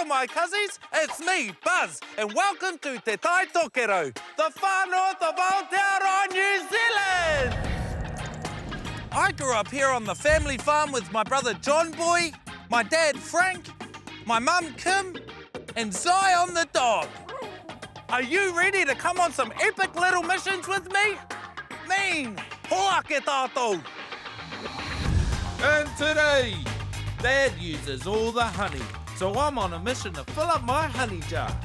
ora my cousins, it's me, Buzz, and welcome to Te Tai Tokero, the far north of Aotearoa, New Zealand! I grew up here on the family farm with my brother John Boy, my dad Frank, my mum Kim, and Zion the dog. Are you ready to come on some epic little missions with me? Mean, hoake tātou! And today, Dad uses all the honey, so I'm on a mission to fill up my honey jar.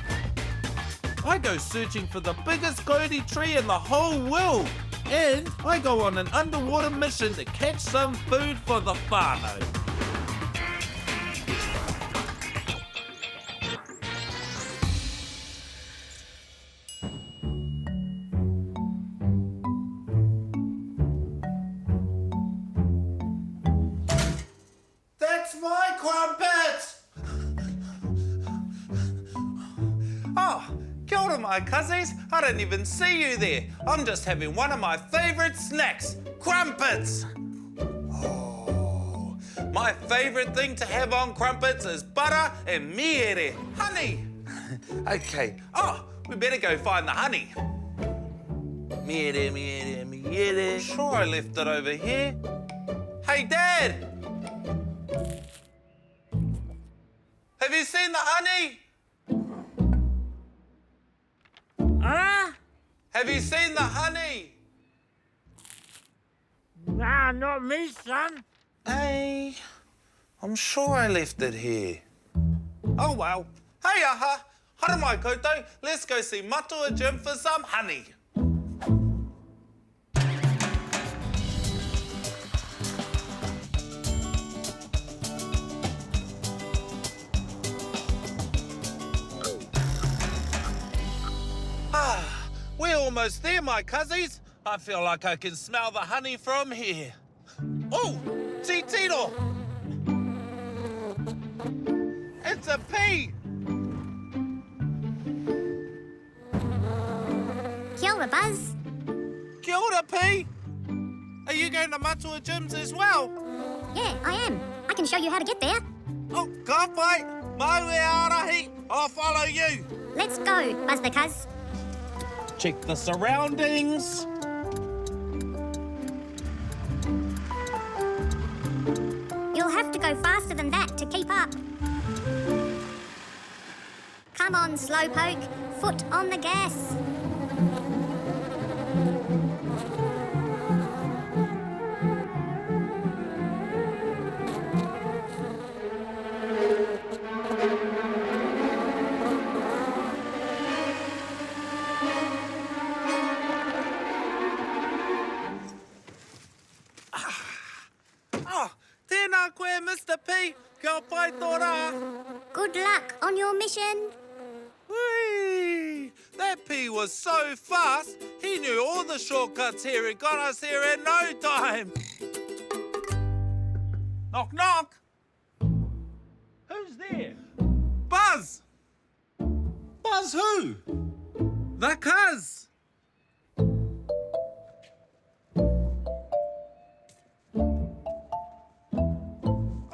I go searching for the biggest kauri tree in the whole world, and I go on an underwater mission to catch some food for the whānau. That's my crumpet! Oh, kia ora my cousins. I didn't even see you there. I'm just having one of my favourite snacks, crumpets. Oh, my favourite thing to have on crumpets is butter and miere, honey. Okay, oh, we better go find the honey. Miere, miere, miere. Sure, I left it over here. Hey, Dad! Have you seen the honey? Huh? Have you seen the honey? Nah, not me, son. Hey, I'm sure I left it here. Oh well. Hey, aha. Hara mai koutou. Let's go see Matua Jim for some honey. We're almost there, my cousins. I feel like I can smell the honey from here. Oh, Titino! It's a pea! Kia ora, Buzz. Kia ora, pea! Are you going to Matua Jim's as well? Yeah, I am. I can show you how to get there. Oh, ka whai! Mau e arahi! I'll follow you! Let's go, Buzz the Cuz. Check the surroundings. You'll have to go faster than that to keep up. Come on, Slowpoke. Foot on the gas. Tēnā koe, Mr. P. Kia pai tō rā. Good luck on your mission. Whee! That P was so fast, he knew all the shortcuts here and got us here in no time. Knock, knock. Who's there? Buzz! Buzz who? The Cuz!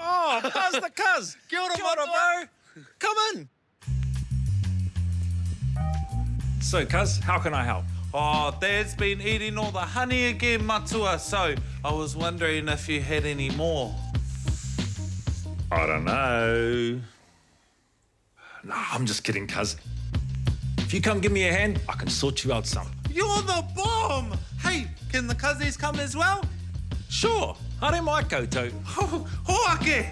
Oh, Buzz the Cuz. Kia ora, Kia ora, Matua. bro. Come in. So, Cuz, how can I help? Oh, Dad's been eating all the honey again, Matua, so I was wondering if you had any more. I don't know. No, I'm just kidding, Cuz. If you come give me a hand, I can sort you out some. You're the bomb! Hey, can the Cuzzies come as well? Sure. Hare mai koutou. Oh, hoake!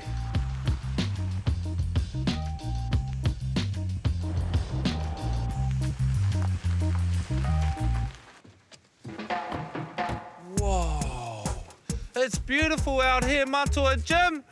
Whoa! It's beautiful out here, Matua Jim.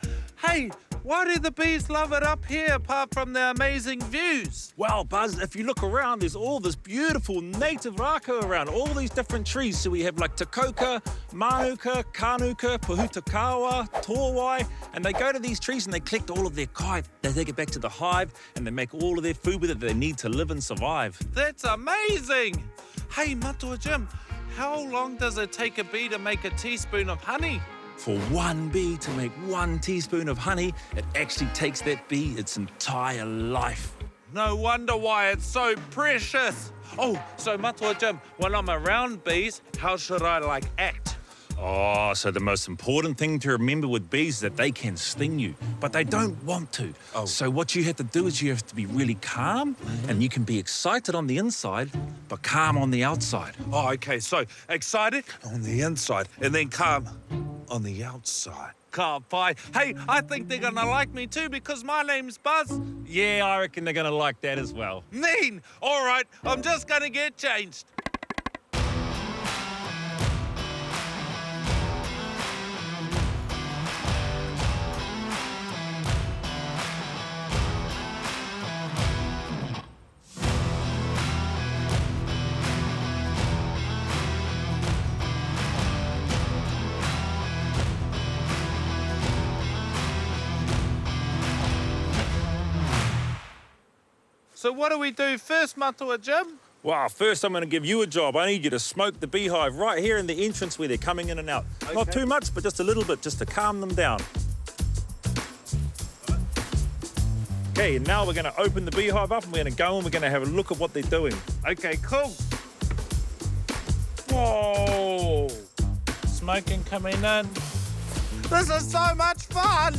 Hey, why do the bees love it up here apart from the amazing views? Well, Buzz, if you look around, there's all this beautiful native rako around, all these different trees. So we have like Takoka, Manuka, Kanuka, Pahutakawa, Tōwai, and they go to these trees and they collect all of their kai. They take it back to the hive and they make all of their food with it that they need to live and survive. That's amazing! Hey, Matua Jim, how long does it take a bee to make a teaspoon of honey? For one bee to make 1 teaspoon of honey, it actually takes that bee its entire life. No wonder why it's so precious. Oh, so Matua Jim, when I'm around bees, how should I, act? Oh, so the most important thing to remember with bees is that they can sting you, but they don't want to. Oh. So what you have to do is you have to be really calm, and you can be excited on the inside, but calm on the outside. Oh, okay, so excited on the inside and then calm on the outside. Can't fight. Hey, I think they're gonna like me too because my name's Buzz. Yeah, I reckon they're gonna like that as well. Mean. All right, I'm just gonna get changed. So what do we do first, Matua Jim? Wow, first I'm going to give you a job. I need you to smoke the beehive right here in the entrance where they're coming in and out. Okay. Not too much, but just a little bit, just to calm them down. Okay, and now we're going to open the beehive up and we're going to go and we're going to have a look at what they're doing. Okay, cool. Whoa! Smoking coming in. This is so much fun!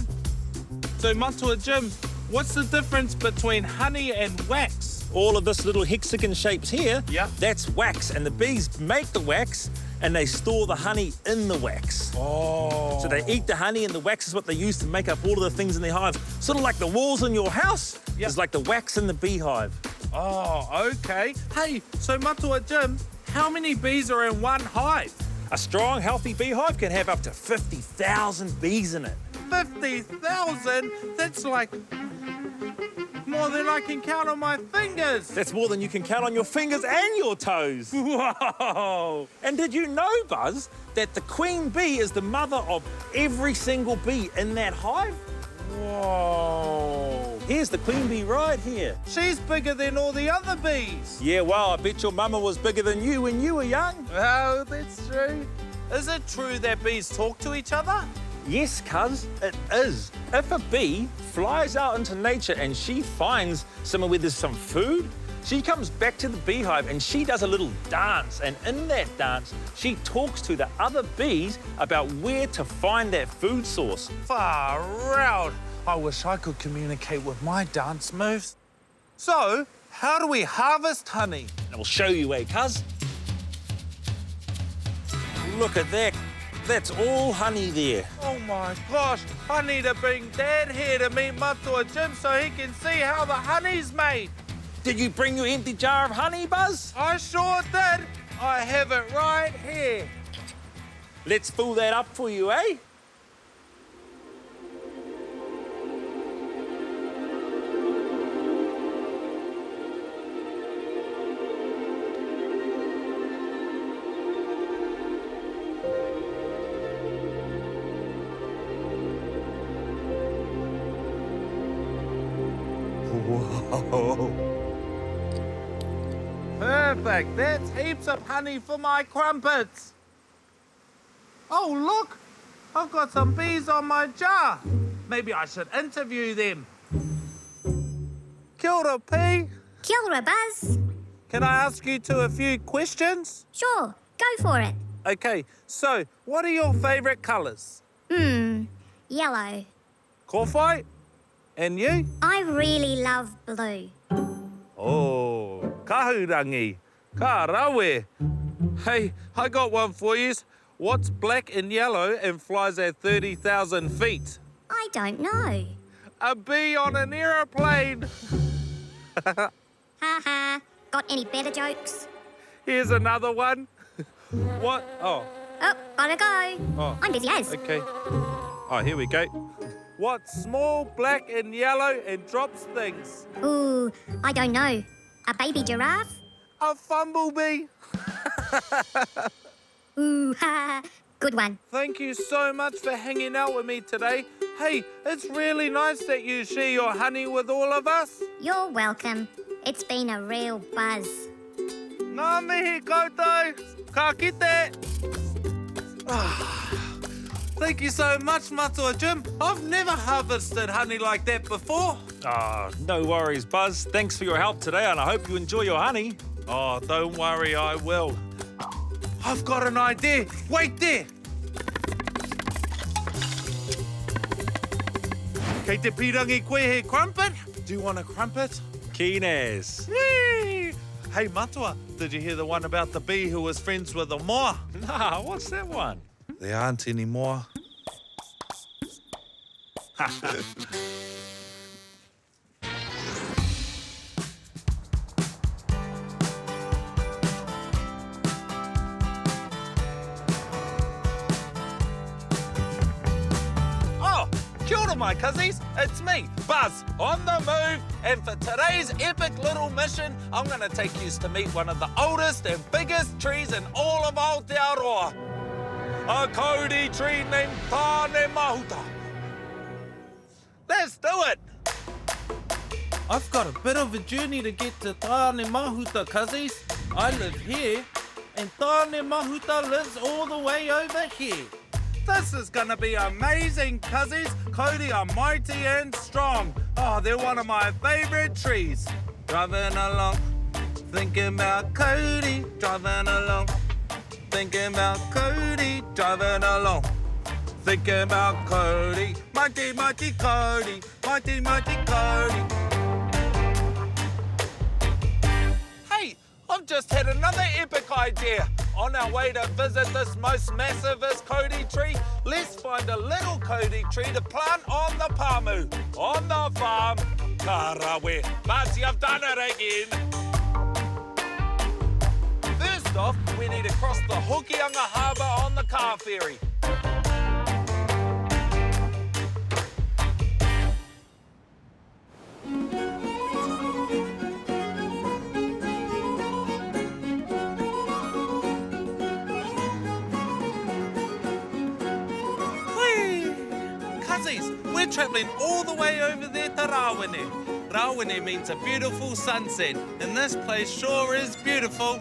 So, Matua Jim, what's the difference between honey and wax? All of this little hexagon shapes here, Yeah. that's wax, and the bees make the wax and they store the honey in the wax. Oh. So they eat the honey and the wax is what they use to make up all of the things in their hive. Sort of like the walls in your house Yeah. is like the wax in the beehive. Oh, okay. Hey, so Matua Jim, how many bees are in one hive? A strong, healthy beehive can have up to 50,000 bees in it. 50,000? That's like more than I can count on my fingers. That's more than you can count on your fingers and your toes. Whoa! And did you know, Buzz, that the queen bee is the mother of every single bee in that hive? Whoa! Here's the queen bee right here. She's bigger than all the other bees. Yeah, well, I bet your mama was bigger than you when you were young. Oh, that's true. Is it true that bees talk to each other? Yes, cuz, it is. If a bee flies out into nature and she finds somewhere where there's some food, she comes back to the beehive and she does a little dance. And in that dance, she talks to the other bees about where to find that food source. Far out. I wish I could communicate with my dance moves. So, how do we harvest honey? And I'll show you, cuz. Look at that. That's all honey there. Oh my gosh, I need to bring Dad here to meet Matua Jim so he can see how the honey's made. Did you bring your empty jar of honey, Buzz? I sure did. I have it right here. Let's fill that up for you, eh? Whoa. Perfect. That's heaps of honey for my crumpets. Oh, look. I've got some bees on my jar. Maybe I should interview them. Kia ora, P. Kia ora, Buzz. Can I ask you a few questions? Sure, go for it. Okay, so what are your favourite colours? Yellow. Kowhai? And you? I really love blue. Oh, kahurangi. Ka rawe. Hey, I got one for you. What's black and yellow and flies at 30,000 feet? I don't know. A bee on an aeroplane. Ha ha. Got any better jokes? Here's another one. What? Oh, Oh, gotta go. Oh. I'm busy as. okay. Oh, here we go. What's small, black and yellow and drops things? Ooh, I don't know. A baby giraffe? A fumblebee. Ooh, ha. Good one. Thank you so much for hanging out with me today. Hey, it's really nice that you share your honey with all of us. You're welcome. It's been a real buzz. Ngā mihi koutou. Ka kite. Thank you so much, Matua Jim. I've never harvested honey like that before. No worries, Buzz. Thanks for your help today, and I hope you enjoy your honey. Oh, don't worry, I will. I've got an idea. Wait there. Kei te pirangi koe he crumpet. Do you want a crumpet? Keen as. Whee! Hey, Matua, did you hear the one about the bee who was friends with the moa? Nah, what's that one? There aren't any more. Oh, kia ora, my cuzzies. It's me, Buzz, on the move. And for today's epic little mission, I'm going to take you to meet one of the oldest and biggest trees in all of Aotearoa. A Cody tree named Tāne Mahuta. Let's do it! I've got a bit of a journey to get to Tāne Mahuta, cuzzies. I live here, and Tāne Mahuta lives all the way over here. This is gonna be amazing, cuzzies. Cody are mighty and strong. Oh, they're one of my favorite trees. Driving along, thinking about Cody. Driving along, thinking about Cody. Driving along, thinking about Cody. Mighty, mighty Cody. Mighty, mighty Cody. Hey, I've just had another epic idea. On our way to visit this most massivest Cody tree, let's find a little Cody tree to plant on the Pamu, on the farm. Karawe, but you've done it again. First off, we need to cross the Hokianga Harbour on the car ferry. We're travelling all the way over there to Rawene. Rawene means a beautiful sunset, and this place sure is beautiful.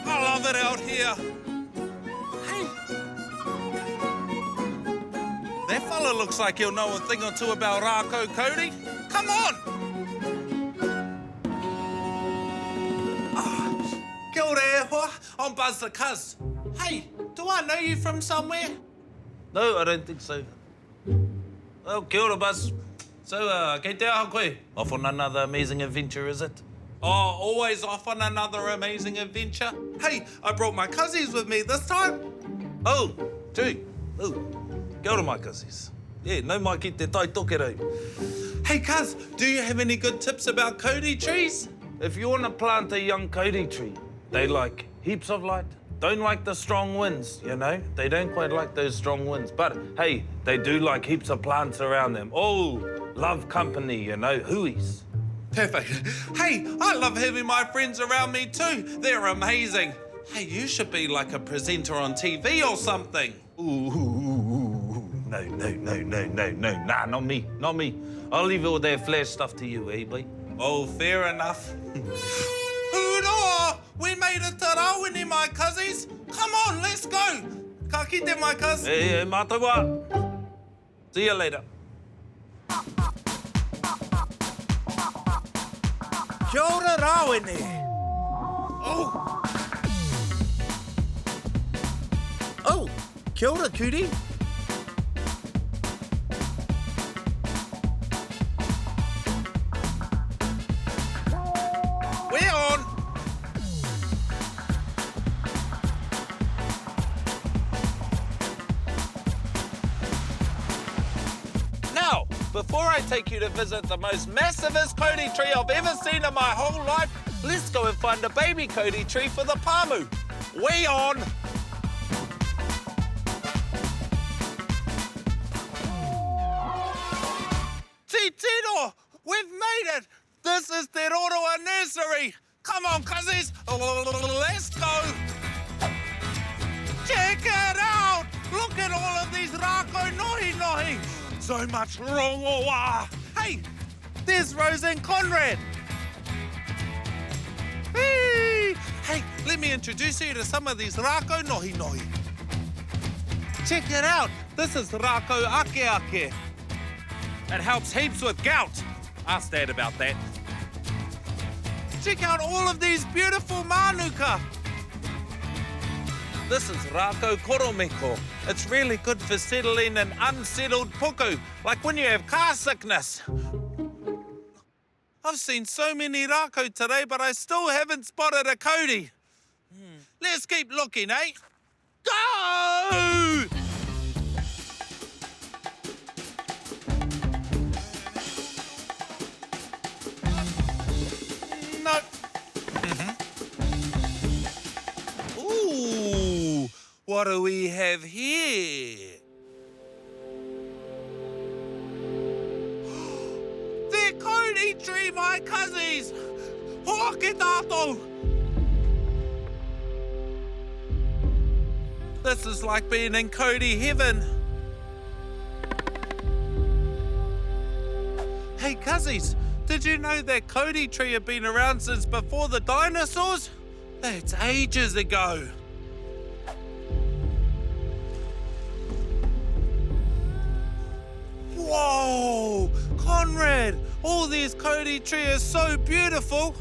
I love it out here. Hey, that fella looks like he'll know a thing or two about Rako Cody. Come on! Kia ora e hoa, I'm Buzz the Cuz. Hey, do I know you from somewhere? No, I don't think so. Oh, kia ora, Buzz. So, kei te aha koe? Off on another amazing adventure, is it? Oh, always off on another amazing adventure. Hey, I brought my cuzzies with me this time. Oh, gee. Oh, kia ora, my cuzzies. Yeah, no mai ki te tai tokerau. Hey, cuz, do you have any good tips about Cody trees? If you want to plant a young Cody tree, they like heaps of light. Don't like the strong winds, you know? They don't quite like those strong winds. But, hey, they do like heaps of plants around them. Oh, love company, you know, huies. Perfect. Hey, I love having my friends around me too. They're amazing. Hey, you should be like a presenter on TV or something. Ooh, no. Nah, not me. I'll leave all that flash stuff to you, eh, boy? Oh, fair enough. Hurrah! We made it to Rawene, my cuzzies. Come on, let's go. Ka kite, my cuz. Hey, mātaua. See you later. Kia ora, Rawene. Oh, kia ora, Cootie. Before I take you to visit the most massivest Cody tree I've ever seen in my whole life, let's go and find a baby Cody tree for the Pamu. We on! Titino! We've made it! This is Te Roroa Nursery! Come on, cuzzies! Let's go! Check it out! Look at all of these rako nohi. So much rongoa. Hey, there's Rose and Conrad. Hey, let me introduce you to some of these rākau nohi nohi. Check it out. This is rākau ake ake. It helps heaps with gout. Ask Dad about that. Check out all of these beautiful manuka. This is rākau koromeko. It's really good for settling an unsettled puku, like when you have car sickness. I've seen so many rākau today, but I still haven't spotted a Cody. Let's keep looking, eh? Go! No. Ooh, what do we have here? The Cody tree, my cousins! Hoke tātou! This is like being in Cody heaven. Hey, cousins, did you know that Cody tree had been around since before the dinosaurs? That's ages ago. Whoa! Conrad, all these Cody tree is so beautiful.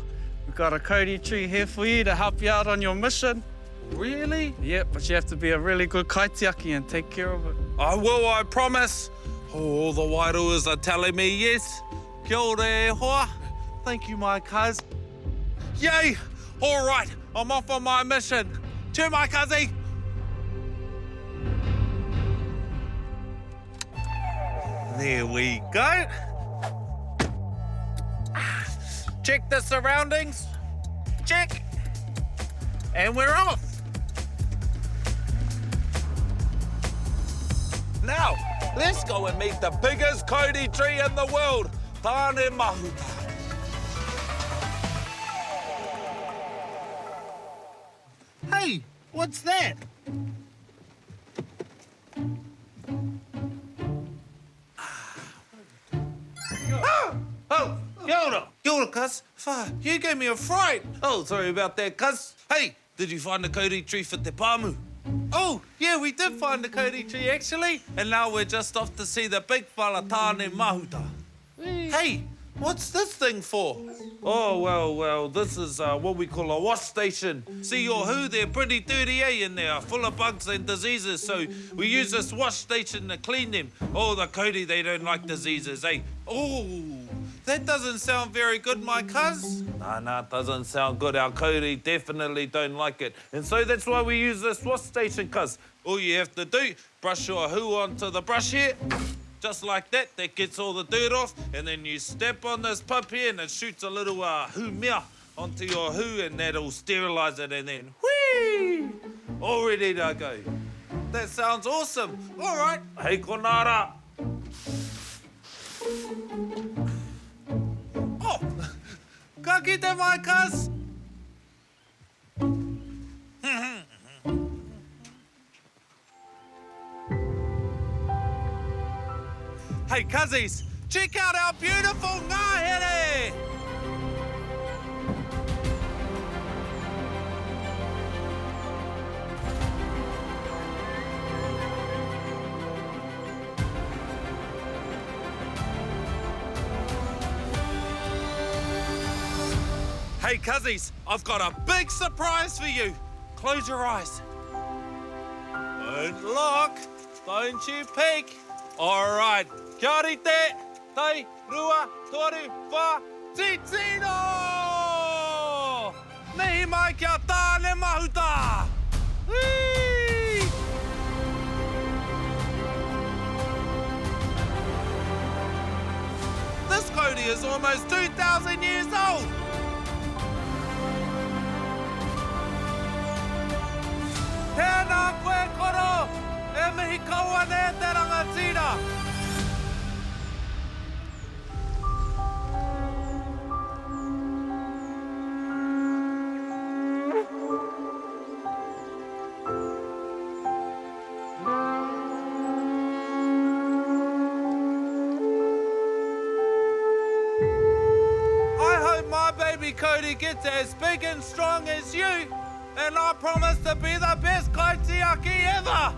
We've got a Cody tree here for you to help you out on your mission. Really? Yeah, but you have to be a really good kaitiaki and take care of it. I will, I promise. Oh, all the wairoas are telling me yes. Kia ora e hoa. Thank you, my cuz. Yay! All right, I'm off on my mission. Cheer, my cuzzy. There we go. Check the surroundings. Check. And we're off. Now, let's go and meet the biggest Cody tree in the world, Tāne Mahuta. Hey, what's that? Oh, kia ora. Kia ora, cuz. You gave me a fright. Oh, sorry about that, cuz. Hey, did you find the Cody tree for Te Pāmu? Oh, yeah, we did find the Cody tree, actually. And now we're just off to see the big fella Tāne Mahuta. Hey, what's this thing for? Oh, well, this is what we call a wash station. See your who, they're pretty dirty, eh? And they're full of bugs and diseases, so we use this wash station to clean them. Oh, the Cody, they don't like diseases, eh? Oh, that doesn't sound very good, my cuz. Nah, it doesn't sound good. Our Cody definitely don't like it. And so that's why we use this wash station, cuz. All you have to do, brush your hoo onto the brush here. Just like that, that gets all the dirt off. And then you step on this pup here and it shoots a little hoo mea onto your hoo and that'll sterilise it and then whee! All ready to go. That sounds awesome. All right, hei konara. Oh, ka kite mai cuz. Hey, cuzzies, check out our beautiful ngahere! Hey, cuzzies, I've got a big surprise for you. Close your eyes. Don't look. Don't you peek. All right. Kia rite, tai, rua, toru, wha, titino! Mihi mai kia Tāne Mahuta! Whee! This Cody is almost 2,000 years old! Tēnā koe koro, e mihi kaua ne te rangatira! I hope my baby Cody gets as big and strong as you. and I promise to be the best kaitiaki ever.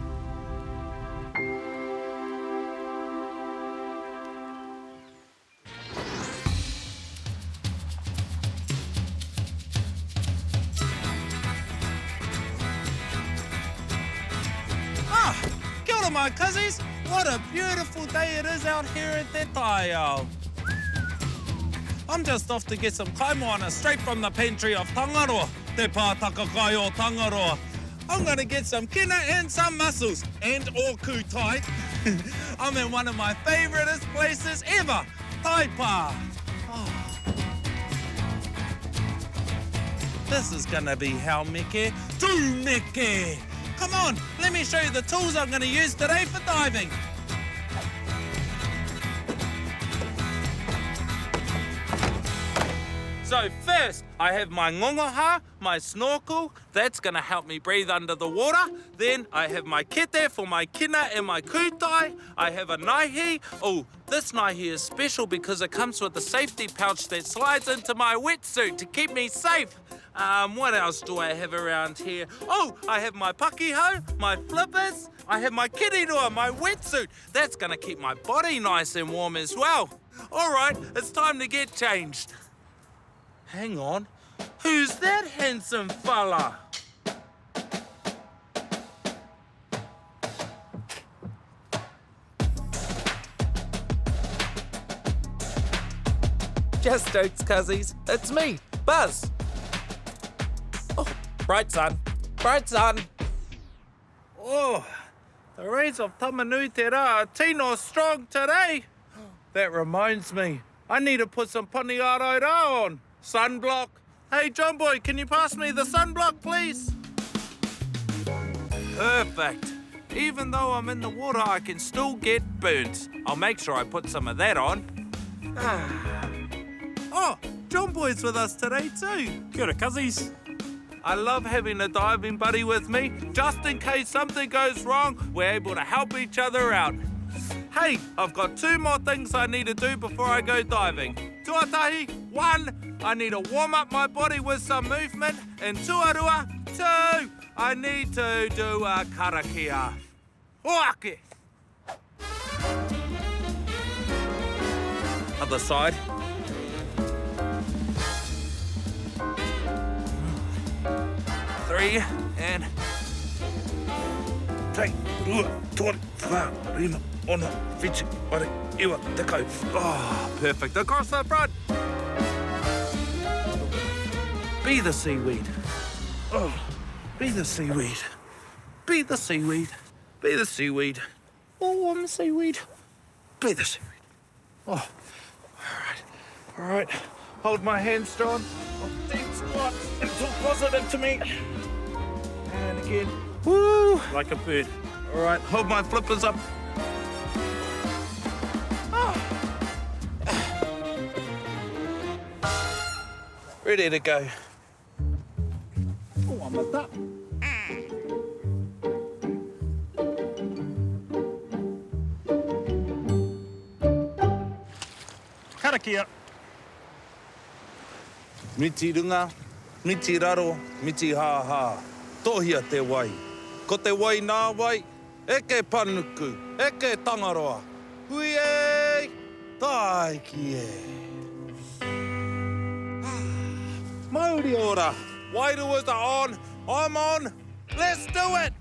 Kia ora, my cousins. What a beautiful day it is out here at Te Taiao. I'm just off to get some kaimoana straight from the pantry of Tangaroa, Te Pātaka Kai o Tangaroa. I'm gonna get some kina and some mussels, and or kutai. I'm in one of my favouriteest places ever, Taipa. Oh. This is gonna be how meke, too meke. Come on, let me show you the tools I'm gonna use today for diving. So first, I have my ngongaha, my snorkel. That's gonna help me breathe under the water. Then I have my kete for my kina and my kutai. I have a naihi. Oh, this naihi is special because it comes with a safety pouch that slides into my wetsuit to keep me safe. What else do I have around here? Oh, I have my pakiho, my flippers. I have my kirirua, my wetsuit. That's gonna keep my body nice and warm as well. All right, it's time to get changed. Hang on, who's that handsome fella? Just jokes, cuzzies. It's me, Buzz. Oh, bright sun, bright sun. Oh, the rays of Tamanui Te Rā are tino strong today. That reminds me, I need to put some paniaro rā on. Sunblock. Hey, John Boy, can you pass me the sunblock, please? Perfect. Even though I'm in the water, I can still get burnt. I'll make sure I put some of that on. Oh, John Boy's with us today too. Kia ora, cuzzies. I love having a diving buddy with me. Just in case something goes wrong, we're able to help each other out. Hey, I've got 2 more things I need to do before I go diving. Tuatahi, 1, I need to warm up my body with some movement. And tuarua, 2, I need to do a karakia. Hoake! Other side. Three, and... Tei, rua, tori, wha, rima, ono, whichi, ware, iwa, te kau. Oh, perfect. Across the front. Be the seaweed. Oh, be the seaweed. Be the seaweed. Be the seaweed. Oh, I'm the seaweed. Be the seaweed. Oh, all right. All right. Hold my hand strong. Oh, deep squat. And talk positive to me. And again. Woo! Like a bird. All right. Hold my flippers up. Ready to go. Oh, I'm at that. Karakia. Miti runga, miti raro, miti ha. Tohia te wai. Ko te wai nā wai, eke panuku, eke tangaroa. Hui e, tai ki e. Mauri ora, wairuas are on, I'm on, let's do it!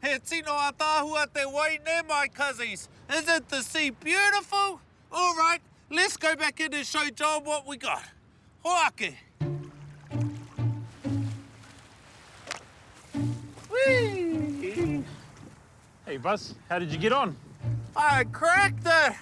He tino a tāhua te waine, my cousins. Isn't the sea beautiful? All right, let's go back in and show John what we got. Hoake. Hey, Buzz, how did you get on? I cracked it!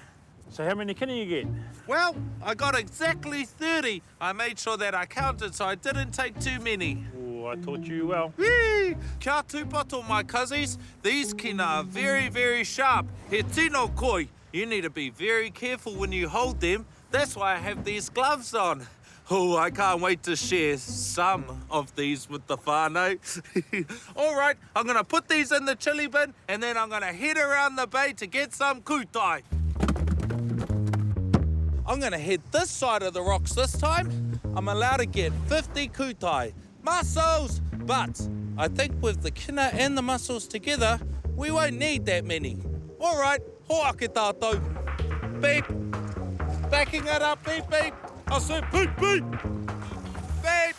So how many kina you get? Well, I got exactly 30. I made sure that I counted so I didn't take too many. Oh, I taught you well. Whee! Kia tūpato, my cousins. These kina are very, very sharp. He tino koi. You need to be very careful when you hold them. That's why I have these gloves on. Oh, I can't wait to share some of these with the whānau. All right, I'm going to put these in the chili bin and then I'm going to head around the bay to get some kutai. I'm going to head this side of the rocks this time. I'm allowed to get 50 kutai. Mussels! But I think with the kina and the mussels together, we won't need that many. All right, hoake tātou. Beep. Backing it up, beep, beep. I said beep, beep. Beep.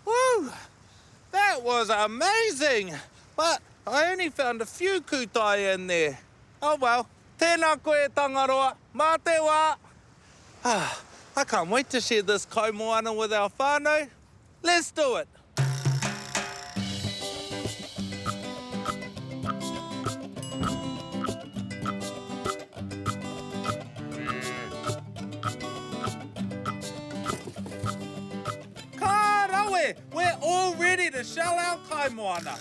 Woo! That was amazing! But I only found a few kutai in there. Oh well, tēnā koe tangaroa, mā te wā. I can't wait to share this kaimoana with our whānau. Let's do it. Ka rawe, we're all ready to shell our kaimoana.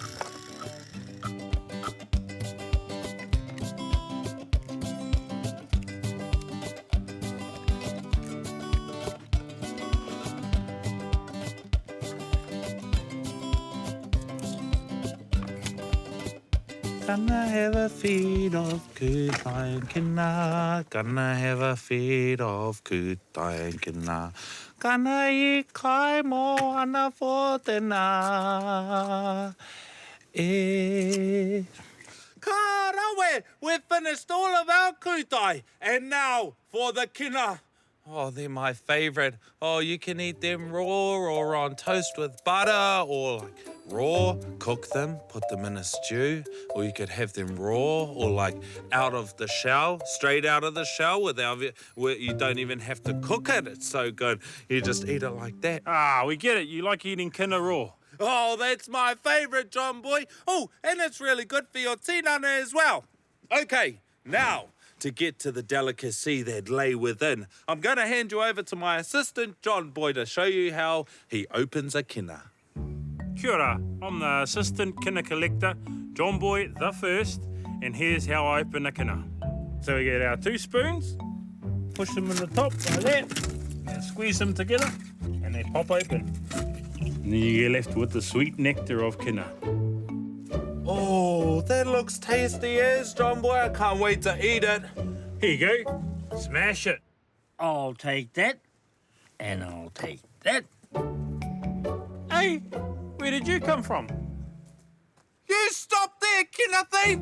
Gonna have a feed of kutai and kina. Gonna have a feed of kutai and kina. Gonna eat kaimoana for dinner. Karawe, we've finished all of our kutai. And now for the kina. Oh, they're my favourite. Oh, you can eat them raw or on toast with butter or like raw, cook them, put them in a stew. Or you could have them raw or like out of the shell, straight out of the shell without where you don't even have to cook it. It's so good. You just eat it like that. Ah, we get it. You like eating kina raw. Oh, that's my favourite, John Boy. Oh, and it's really good for your tinana as well. Okay, now, to get to the delicacy that lay within, I'm going to hand you over to my assistant, John Boy, to show you how he opens a kina. Kia ora, I'm the assistant kina collector, John Boy the first, and here's how I open a kina. So we get our 2 spoons, push them in the top like that, and squeeze them together, and they pop open. And then you get left with the sweet nectar of kina. Oh, that looks tasty as, John Boy. I can't wait to eat it. Here you go, smash it. I'll take that, and I'll take that. Hey, where did you come from? You stop there, kina thief!